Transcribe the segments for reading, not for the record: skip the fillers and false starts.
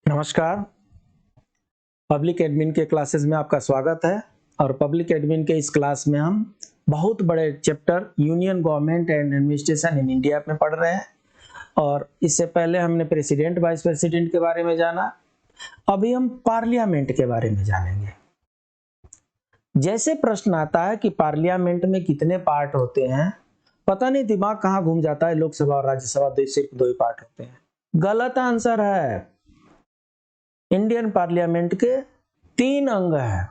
नमस्कार। Public admin के classes में आपका स्वागत है और पब्लिक एडमिन के इस क्लास में हम बहुत बड़े chapter union government and administration in India में पढ़ रहे हैं। और इससे पहले हमने प्रेसिडेंट वाइस प्रेसिडेंट के बारे में जाना, अभी हम पार्लियामेंट के बारे में जानेंगे। जैसे प्रश्न आता है कि पार्लियामेंट में कितने पार्ट होते हैं, पता नहीं दिमाग कहाँ घूम जाता है। लोकसभा और राज्यसभा सिर्फ दो ही पार्ट होते हैं। गलत आंसर है। इंडियन पार्लियामेंट के 3 अंग हैं: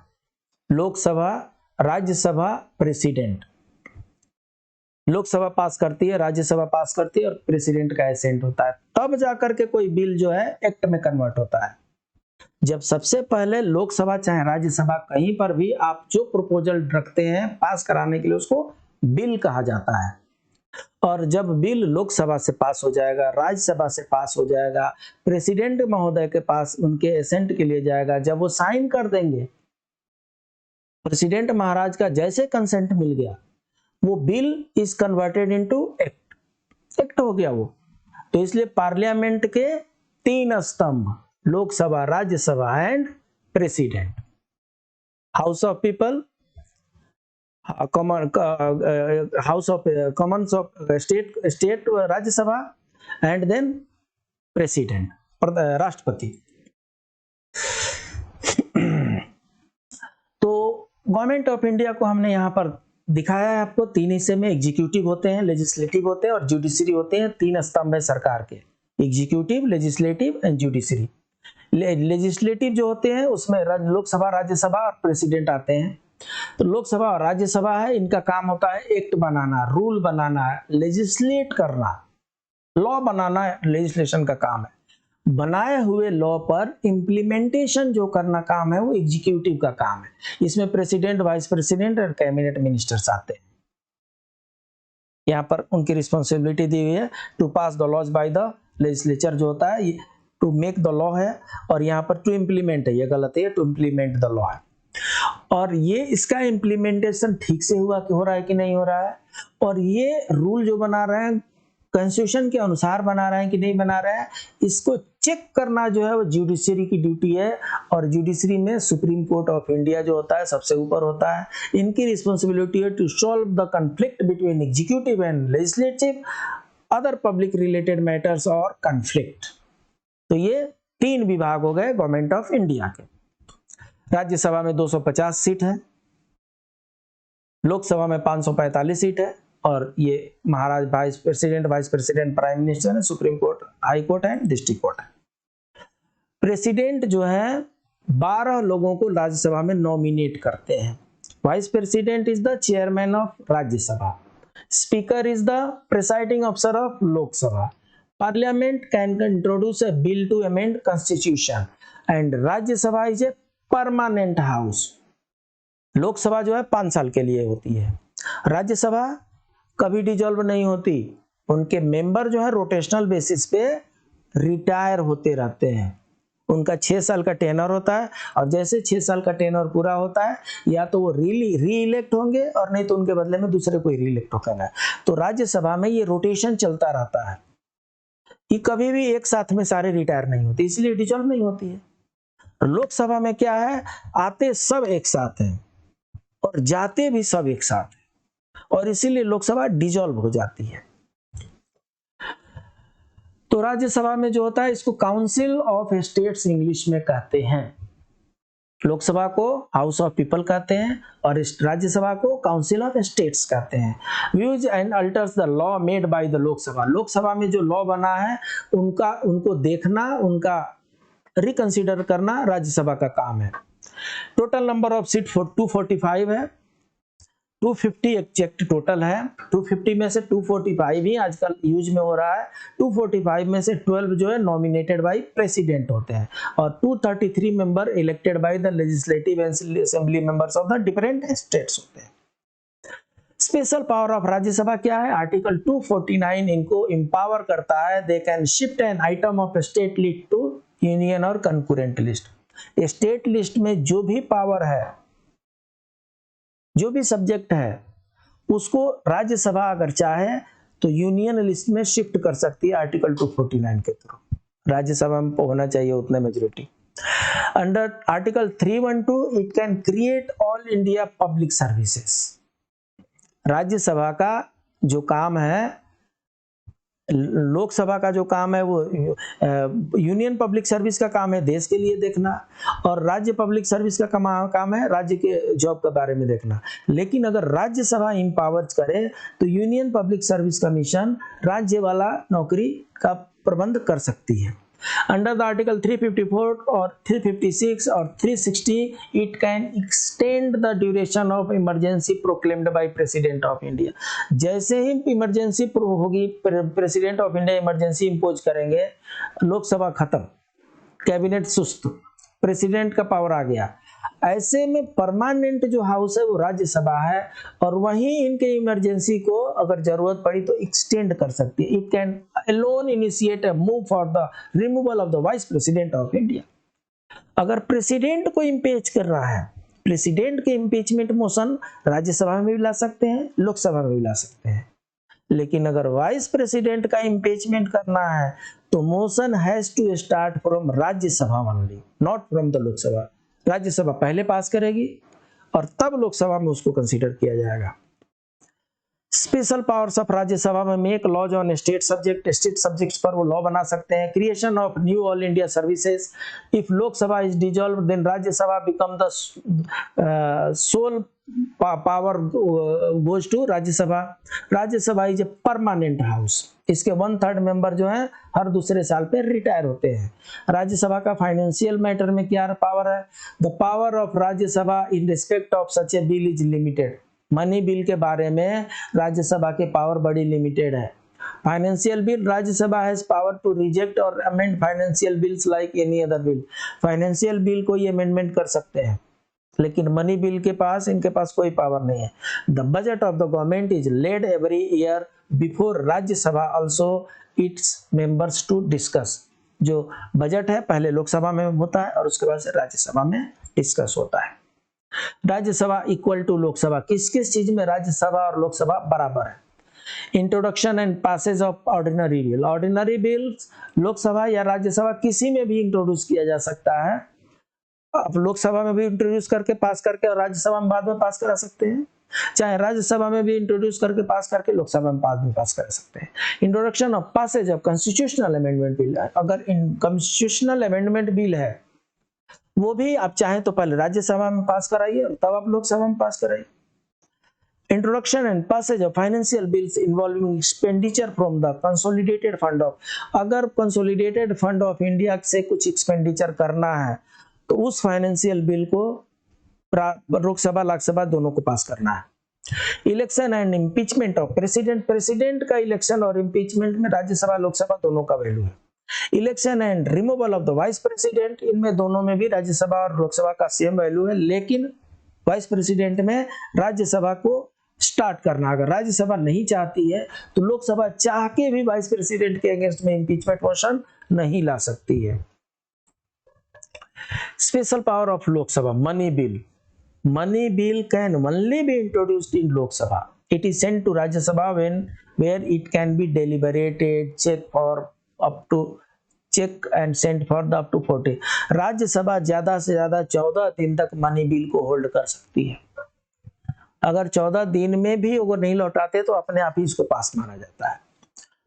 लोकसभा, राज्यसभा, प्रेसिडेंट। लोकसभा पास करती है, राज्यसभा पास करती है और प्रेसिडेंट का एसेंट होता है, तब जाकर के कोई बिल जो है एक्ट में कन्वर्ट होता है। जब सबसे पहले लोकसभा चाहे राज्यसभा कहीं पर भी आप जो प्रपोजल रखते हैं पास कराने के लिए, उसको बिल कहा जाता है। और जब बिल लोकसभा से पास हो जाएगा, राज्यसभा से पास हो जाएगा, प्रेसिडेंट महोदय के पास उनके एसेंट के लिए जाएगा, जब वो साइन कर देंगे, प्रेसिडेंट महाराज का जैसे कंसेंट मिल गया, वो bill is converted into act हो गया वो। तो इसलिए पार्लियामेंट के 3 स्तंभ: Lok Sabha, Rajya Sabha and president. House of people, house of commons of state Rajya Sabha and then president, राष्ट्रपति। तो गवर्नमेंट ऑफ इंडिया को हमने यहाँ पर दिखाया है आपको 3 हिस्से में। एग्जीक्यूटिव होते हैं, लेजिस्लेटिव होते हैं और जुडिशरी होते हैं। 3 स्तंभ है सरकार के: executive, legislative and judiciary. Legislative जो होते हैं उसमें लोकसभा, राज्यसभा और प्रेसिडेंट आते हैं। तो लोकसभा और राज्यसभा है, इनका काम होता है एक्ट बनाना, रूल बनाना, लेजिस्लेट करना, लॉ बनाना लेजिस्लेशन का काम है। बनाए हुए लॉ पर इम्प्लीमेंटेशन जो करना काम है वो एग्जीक्यूटिव का काम है। इसमें प्रेसिडेंट, वाइस प्रेसिडेंट और कैबिनेट मिनिस्टर्स आते हैं। यहाँ पर उनकी रिस्पॉन्सिबिलिटी दी हुई है to pass the laws by the legislature, जो होता है टू मेक द लॉ है, और यहाँ पर टू इम्प्लीमेंट है, ये गलत है, टू इम्प्लीमेंट द लॉ है। और ये इसका इम्प्लीमेंटेशन ठीक से हो रहा है कि नहीं हो रहा है, और ये रूल जो बना रहे हैं कॉन्स्टिट्यूशन के अनुसार बना रहे हैं कि नहीं बना रहे हैं, इसको चेक करना जो है वो जुडिशरी की ड्यूटी है। और जुडिशरी में सुप्रीम कोर्ट ऑफ इंडिया जो होता है सबसे ऊपर होता है। इनकी रिस्पॉन्सिबिलिटी है to solve the conflict between executive and legislative, other public related matters और कॉन्फ्लिक्ट। तो ये 3 विभाग हो गए गवर्नमेंट ऑफ इंडिया के। राज्यसभा में 250 सीट है, लोकसभा में 545 सीट है, और ये महाराज वाइस प्रेसिडेंट, प्राइम मिनिस्टर है, supreme court, high court and district court है। प्रेसिडेंट जो है 12 लोगों को राज्यसभा में नॉमिनेट करते हैं। Vice president is the chairman of Rajya Sabha, speaker is the presiding officer of Lok Sabha, parliament can introduce a bill to amend constitution, and Rajya Sabha is a permanent house. Lok Sabha जो है 5 साल के लिए होती है, राज्यसभा कभी डिजॉल्व नहीं होती, उनके मेंबर जो है रोटेशनल बेसिस पे रिटायर होते रहते हैं। उनका 6 साल का टेनर होता है, और जैसे 6 साल का टेनर पूरा होता है, या तो वो री इलेक्ट होंगे और नहीं तो उनके बदले में दूसरे कोई री इलेक्ट होगा। तो राज्यसभा में ये रोटेशन चलता रहता है, ये कभी भी एक साथ में सारे रिटायर नहीं होते, इसलिए डिजॉल्व नहीं होती है। लोकसभा में क्या है, आते सब एक साथ हैं और जाते भी सब एक साथ हैं, और इसीलिए लोकसभा डिजॉल्व हो जाती है। तो राज्यसभा में जो होता है इसको काउंसिल ऑफ स्टेट्स इंग्लिश में कहते हैं। लोकसभा को हाउस ऑफ पीपल कहते हैं और राज्यसभा को काउंसिल ऑफ स्टेट्स कहते हैं। Views and altars the law made by the Lok Sabha, Lok Sabha में जो लॉ बना है उनको देखना, उनका रिकंसीडर करना राज्यसभा का काम है। टोटल नंबर ऑफ सीट 245 है, 250 एग्जैक्ट टोटल है। 250 में से 245 ही आजकल यूज में हो रहा है। 245 में से 12 जो है नॉमिनेटेड बाय प्रेसिडेंट होते हैं, और 233 member elected by the legislative assembly members of the different states होते हैं। स्पेशल पावर ऑफ राज्यसभा क्या है? आर्टिकल 249 इनको एम्पावर करता है, they can shift an item of state list to union और कंकरेंट लिस्ट। स्टेट लिस्ट में जो भी पावर है, जो भी सब्जेक्ट है, उसको राज्यसभा अगर चाहे तो यूनियन लिस्ट में शिफ्ट कर सकती है आर्टिकल 249 के थ्रू। राज्यसभा में होना चाहिए उतना majority. Under article 312 it can create all India public services. Rajya Sabha का जो काम है, लोकसभा का जो काम है वो यूनियन पब्लिक सर्विस का काम है देश के लिए देखना, और राज्य पब्लिक सर्विस का काम है राज्य के जॉब के बारे में देखना। लेकिन अगर राज्यसभा इंपावर्स करे तो यूनियन पब्लिक सर्विस कमीशन राज्य वाला नौकरी का प्रबंध कर सकती है। अंडर द आर्टिकल 354 और 356 और 360 it can extend the duration of emergency proclaimed by president of India. जैसे ही इमरजेंसी होगी, president of India emergency impose करेंगे, लोकसभा खत्म, कैबिनेट सुस्त, प्रेसिडेंट का पावर आ गया, ऐसे में परमानेंट जो हाउस है वो राज्यसभा है, और वहीं इनके इमरजेंसी को अगर जरूरत पड़ी तो एक्सटेंड कर सकती है। It can alone initiate a move for the removal of the vice president of India. अगर प्रेसिडेंट को इम्पीच कर रहा है, प्रेसिडेंट के इम्पीचमेंट मोशन राज्यसभा में भी ला सकते हैं, लोकसभा में भी ला सकते हैं। लेकिन अगर वाइस प्रेसिडेंट का इम्पीचमेंट करना है तो motion has to start from Rajya Sabha only, not from the Lok Sabha. Rajya Sabha पहले पास करेगी और तब लोकसभा में उसको कंसीडर किया जाएगा। स्पेशल पावर्स ऑफ राज्यसभा में make laws on state subjects पर वो लॉ बना सकते हैं। Creation of new all India services, if Lok Sabha is dissolved then Rajya Sabha become the sole power goes to Rajya Sabha. Rajya Sabha is a permanent house, इसके 1/3 मेंबर जो हैं हर दूसरे साल पे रिटायर होते हैं। राज्यसभा का फाइनेंशियल मैटर में क्या पावर है? The power of Rajya Sabha in respect of such a bill is limited. Money bill के बारे में राज्यसभा के पावर बड़ी लिमिटेड है। Financial bill, Rajya Sabha has power to reject or amend financial bills like any other bill. Financial bill को ये amendment कर सकते हैं, लेकिन मनी बिल के पास इनके पास कोई पावर नहीं है। The budget of the government is laid every year before Rajya Sabha also its members to discuss. जो बजट है पहले लोकसभा में होता है और उसके बाद से राज्यसभा में डिस्कस होता है। राज्यसभा इक्वल टू लोकसभा, किस किस चीज में राज्यसभा और लोकसभा बराबर है? Introduction and passage of ordinary bill, ordinary bill Lok Sabha या राज्यसभा किसी में भी इंट्रोड्यूस किया जा सकता है। आप लोकसभा में भी इंट्रोड्यूस करके पास करके और राज्यसभा में बाद में पास करा सकते हैं, चाहे राज्यसभा में भी इंट्रोड्यूस करके पास करके लोकसभा में बाद में पास कर सकते हैं। Introduction of passage of constitutional amendment bill, अगर कॉन्स्टिट्यूशनल अमेंडमेंट बिल है वो भी आप चाहें तो पहले राज्यसभा में पास कराइए और तब आप लोकसभा में पास कराइए। Introduction and passage of financial bills involving expenditure from the consolidated fund of, अगर कंसोलिडेटेड फंड ऑफ इंडिया से कुछ एक्सपेंडिचर करना है तो उस फाइनेंशियल बिल को लोकसभा लोकसभा दोनों को पास करना है। Election and impeachment of president, president का इलेक्शन और इम्पीचमेंट में राज्यसभा लोकसभा दोनों का वैल्यू है। Election and removal of the vice president, इनमें दोनों में भी राज्यसभा और लोकसभा का सेम वैल्यू है, लेकिन वाइस प्रेसिडेंट में राज्यसभा को स्टार्ट करना, अगर राज्यसभा नहीं चाहती है तो लोकसभा चाह के भी वाइस प्रेसिडेंट के अगेंस्ट में इम्पीचमेंट मोशन नहीं ला सकती है। Special power of Lok Sabha, money bill, money bill can only be introduced in Lok Sabha. It is sent to Rajya Sabha where it can be deliberated, check and sent for the up to 40. राज्य सभा ज्यादा से ज्यादा 14 दिन तक money bill को hold कर सकती है। अगर 14 दिन में भी अगर नहीं लौटाते तो अपने आप ही इसको पास माना जाता है।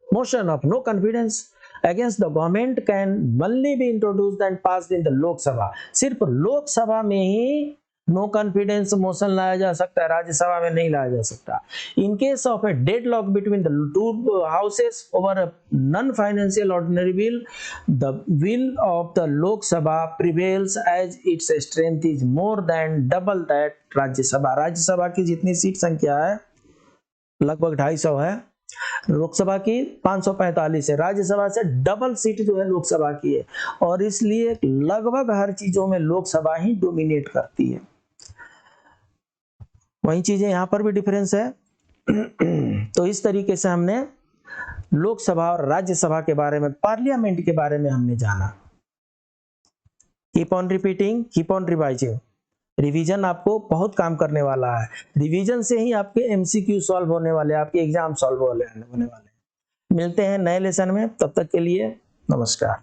Motion of no confidence against the government can only be introduced and passed in the Lok Sabha. सिर्फ लोकसभा में ही नो कॉन्फिडेंस मोशन लाया जा सकता है, राज्यसभा में नहीं लाया जा सकता। In case of a deadlock between the two houses over a non financial ordinary bill, the will of the Lok Sabha prevails as its strength is more than double that Rajya Sabha. Rajya Sabha की जितनी सीट संख्या है लगभग 250 है, लोकसभा की 545 है, राज्यसभा से डबल सीट जो है लोकसभा की है, और इसलिए लगभग हर चीजों में लोकसभा ही डोमिनेट करती है। वही चीजें यहां पर भी डिफरेंस है। तो इस तरीके से हमने लोकसभा और राज्यसभा के बारे में, पार्लियामेंट के बारे में हमने जाना। Keep on repeating, keep on revising. Revision आपको बहुत काम करने वाला है, रिवीजन से ही आपके एमसीक्यू सॉल्व होने वाले, आपके एग्जाम सॉल्व होने वाले। मिलते हैं नए लेसन में, तब तक के लिए नमस्कार।